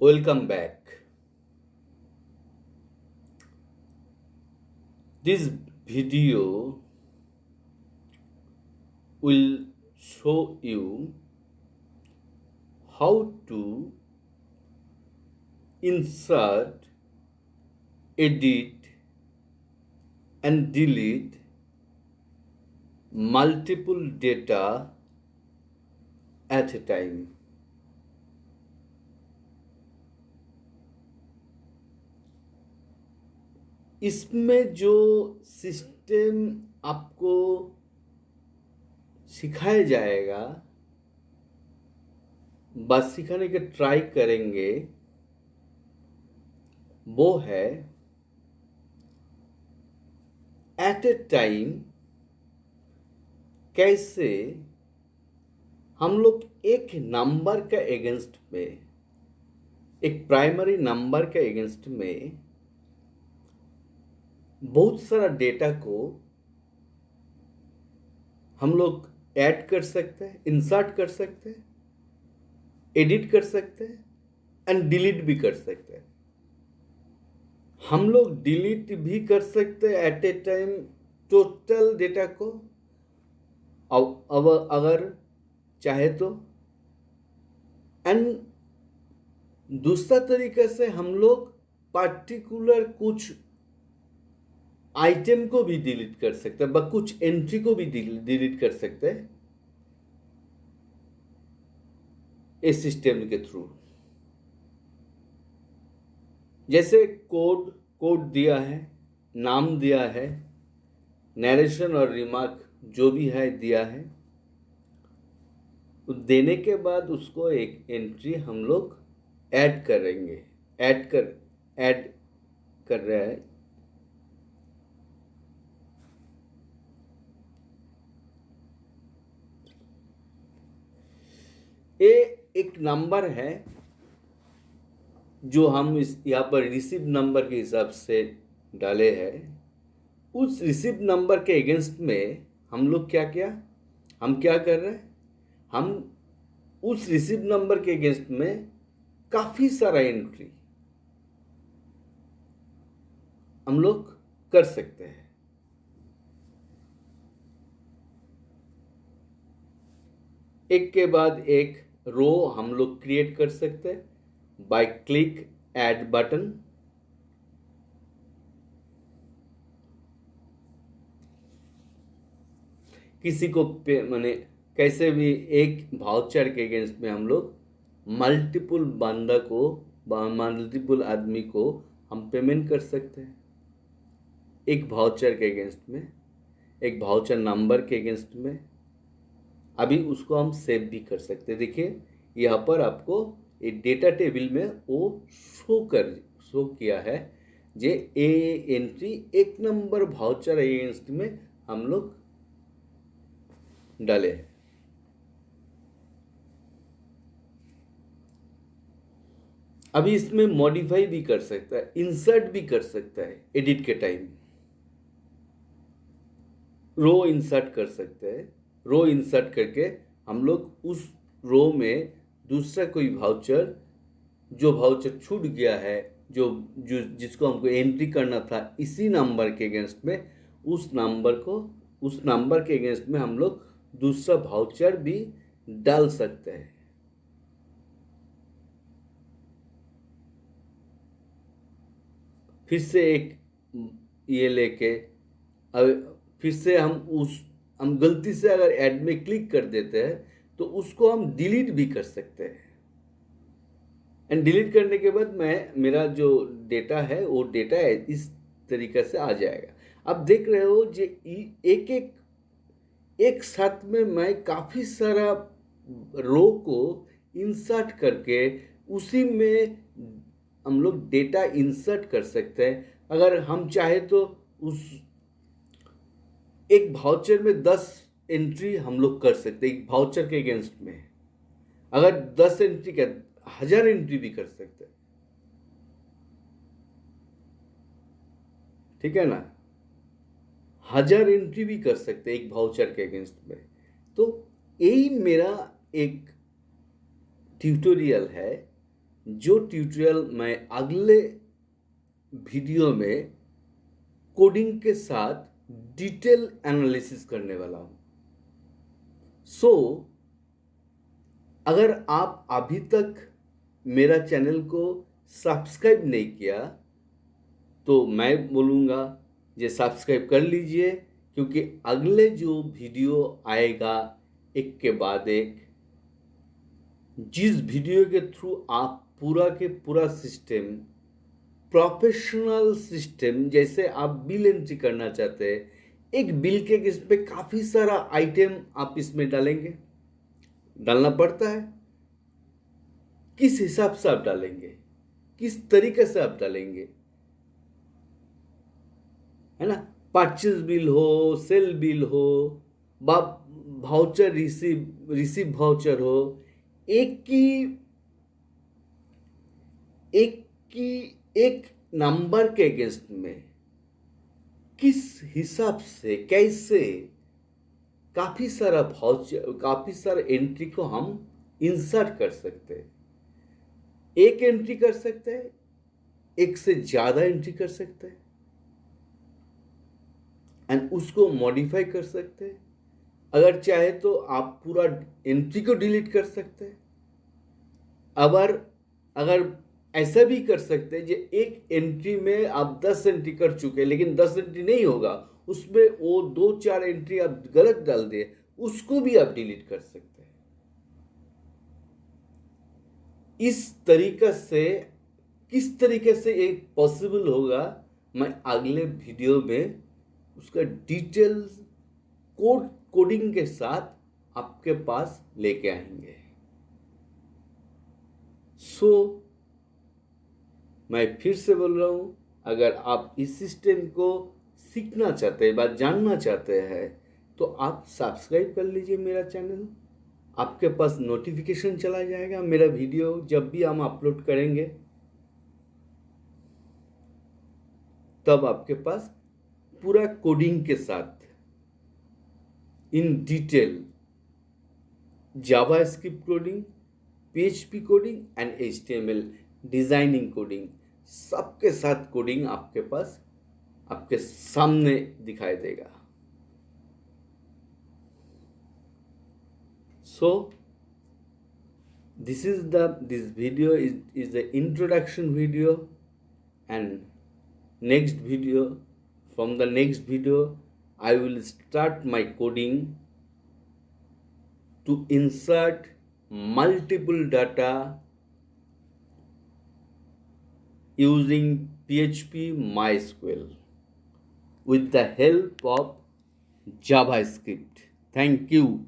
Welcome back. This video will show you how to insert, edit, and delete multiple data at a time. इसमें जो system आपको सिखाया जाएगा, बस सिखाने के ट्राई करेंगे, वो है एट ए टाइम कैसे हम लोग एक नंबर का एगेंस्ट में, एक प्राइमरी नंबर के एगेंस्ट में बहुत सारा डेटा को हम लोग ऐड कर सकते हैं, इंसर्ट कर सकते हैं, एडिट कर सकते हैं एंड डिलीट भी कर सकते हैं। हम लोग डिलीट भी कर सकते हैं at a time total data को, अब अगर चाहे तो। एंड दूसरा तरीका से हम लोग पार्टिकुलर कुछ आइटम को भी डिलीट कर सकते हैं, कुछ एंट्री को भी डिलीट कर सकते हैं इस सिस्टम के थ्रू। जैसे कोड दिया है, नाम दिया है, नरेशन और रिमार्क जो भी है दिया है, तो देने के बाद उसको एक एंट्री हम लोग ऐड करेंगे, ऐड कर रहे हैं। ये एक नंबर है जो हम यहाँ पर रिसीव नंबर के हिसाब से डाले हैं। उस रिसीव नंबर के अगेंस्ट में हम लोग क्या कर रहे हैं, हम उस रिसीव नंबर के अगेंस्ट में काफ़ी सारा एंट्री हम लोग कर सकते हैं। एक के बाद एक रो हम लोग क्रिएट कर सकते हैं बाय क्लिक ऐड बटन। किसी को माने कैसे भी एक वाउचर के अगेंस्ट में हम लोग मल्टीपुल आदमी को हम पेमेंट कर सकते हैं। एक वाउचर के अगेंस्ट में, एक वाउचर नंबर के अगेंस्ट में। अभी उसको हम सेव भी कर सकते हैं। देखिए यहाँ पर आपको एक डेटा टेबल में वो शो किया है जे ए एंट्री एक नंबर वाउचर अगेंस्ट में हम लोग डाले हैं। अभी इसमें मॉडिफाई भी कर सकता है, इंसर्ट भी कर सकता है। एडिट के टाइम रो इंसर्ट कर सकते हैं। रो इंसर्ट करके हम लोग उस रो में दूसरा कोई वाउचर, जो वाउचर छूट गया है, जिसको हमको एंट्री करना था इसी नंबर के अगेंस्ट में, उस नंबर के अगेंस्ट में हम लोग दूसरा वाउचर भी डाल सकते हैं। फिर से एक ये लेके फिर से हम गलती से अगर ऐड में क्लिक कर देते हैं तो उसको हम डिलीट भी कर सकते हैं। एंड डिलीट करने के बाद मेरा जो डेटा है वो डेटा इस तरीके से आ जाएगा। आप देख रहे हो जो एक साथ में मैं काफ़ी सारा रो को इंसर्ट करके उसी में हम लोग डेटा इंसर्ट कर सकते हैं। अगर हम चाहे तो उस एक वाउचर में 10 एंट्री हम लोग कर सकते हैं। एक वाउचर के अगेंस्ट में अगर 10 एंट्री का 1000 एंट्री भी कर सकते हैं। ठीक है ना, 1000 एंट्री भी कर सकते हैं एक वाउचर के अगेंस्ट में। तो यही मेरा एक ट्यूटोरियल है जो ट्यूटोरियल मैं अगले वीडियो में कोडिंग के साथ डिटेल एनालिसिस करने वाला हूँ। सो अगर आप अभी तक मेरा चैनल को सब्सक्राइब नहीं किया तो मैं बोलूँगा ये सब्सक्राइब कर लीजिए, क्योंकि अगले जो वीडियो आएगा एक के बाद एक, जिस वीडियो के थ्रू आप पूरा के पूरा सिस्टम, प्रोफेशनल सिस्टम, जैसे आप बिल एंट्री करना चाहते हैं, एक बिल के इस पे काफ़ी सारा आइटम आप इसमें डालेंगे, डालना पड़ता है, किस हिसाब से आप डालेंगे, किस तरीके से आप डालेंगे, है ना। परचेज बिल हो, सेल बिल हो, भाउचर रिसीव भाउचर हो, एक नंबर के अगेंस्ट में किस हिसाब से कैसे काफ़ी सारा भाउचर, काफ़ी सारा एंट्री को हम इंसर्ट कर सकते हैं। एक एंट्री कर सकते हैं, एक से ज़्यादा एंट्री कर सकते हैं, एंड उसको मॉडिफाई कर सकते हैं। अगर चाहे तो आप पूरा एंट्री को डिलीट कर सकते हैं। अगर ऐसा भी कर सकते हैं, जो एक एंट्री में आप 10 एंट्री कर चुके हैं लेकिन 10 एंट्री नहीं होगा, उसमें वो 2-4 एंट्री आप गलत डाल दिए, उसको भी आप डिलीट कर सकते हैं। इस तरीके से किस तरीके से एक पॉसिबल होगा, मैं अगले वीडियो में उसका डिटेल्स कोडिंग के साथ आपके पास लेके आएंगे। सो मैं फिर से बोल रहा हूँ, अगर आप इस सिस्टम को सीखना चाहते हैं, बात जानना चाहते हैं, तो आप सब्सक्राइब कर लीजिए मेरा चैनल। आपके पास नोटिफिकेशन चला जाएगा मेरा वीडियो जब भी हम अपलोड करेंगे, तब आपके पास पूरा कोडिंग के साथ in detail JavaScript coding, PHP coding and HTML designing coding, सबके साथ कोडिंग आपके पास आपके सामने दिखाई देगा। So this video is the introduction video, and from the next video I will start my coding to insert multiple data using PHP MySQL with the help of JavaScript. Thank you.